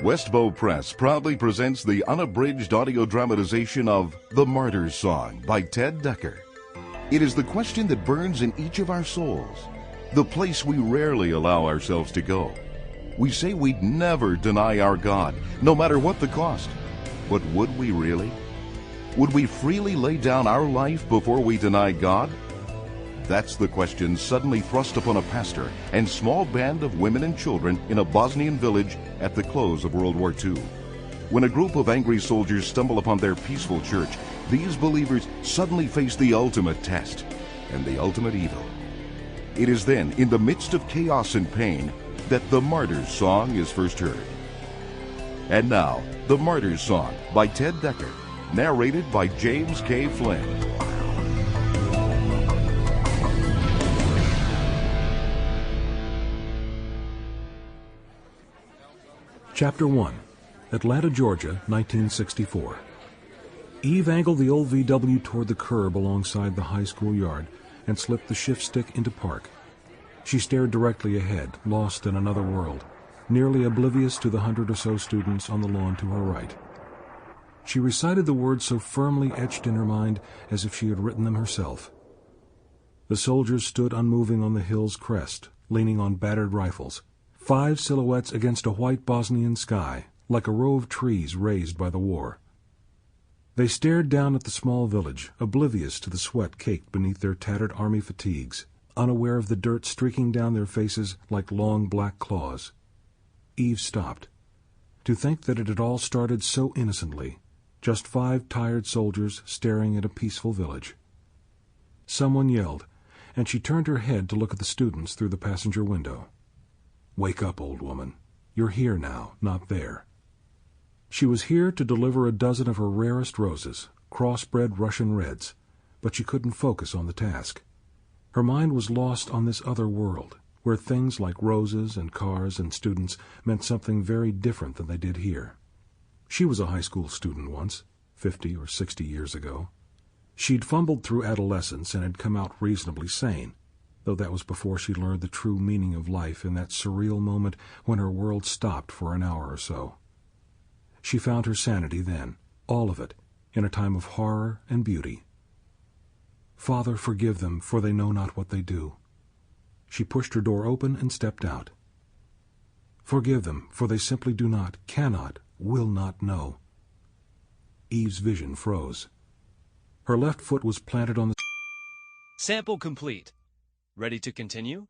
Westbow Press proudly presents the unabridged audio dramatization of The Martyr's Song by Ted Dekker. It is the question that burns in each of our souls, the place we rarely allow ourselves to go. We say we'd never deny our God, no matter what the cost. But would we really? Would we freely lay down our life before we deny God? That's the question suddenly thrust upon a pastor and small band of women and children in a Bosnian village at the close of World War II. When a group of angry soldiers stumble upon their peaceful church, these believers suddenly face the ultimate test and the ultimate evil. It is then, in the midst of chaos and pain, that the Martyr's Song is first heard. And now, The Martyr's Song by Ted Dekker, narrated by James K. Flynn. Chapter 1. Atlanta, Georgia, 1964. Eve angled the old VW toward the curb alongside the high school yard and slipped the shift stick into park. She stared directly ahead, lost in another world, nearly oblivious to the 100 or so students on the lawn to her right. She recited the words so firmly etched in her mind as if she had written them herself. The soldiers stood unmoving on the hill's crest, leaning on battered rifles. 5 silhouettes against a white Bosnian sky, like a row of trees raised by the war. They stared down at the small village, oblivious to the sweat caked beneath their tattered army fatigues, unaware of the dirt streaking down their faces like long black claws. Eve stopped. To think that it had all started so innocently, just 5 tired soldiers staring at a peaceful village. Someone yelled, and she turned her head to look at the students through the passenger window. "Wake up, old woman. You're here now, not there." She was here to deliver a dozen of her rarest roses, crossbred Russian reds, but she couldn't focus on the task. Her mind was lost on this other world, where things like roses and cars and students meant something very different than they did here. She was a high school student once, 50 or 60 years ago. She'd fumbled through adolescence and had come out reasonably sane, though that was before she learned the true meaning of life in that surreal moment when her world stopped for an hour or so. She found her sanity then, all of it, in a time of horror and beauty. "Father, forgive them, for they know not what they do." She pushed her door open and stepped out. "Forgive them, for they simply do not, cannot, will not know." Eve's vision froze. Her left foot was planted on the... Sample complete. Ready to continue?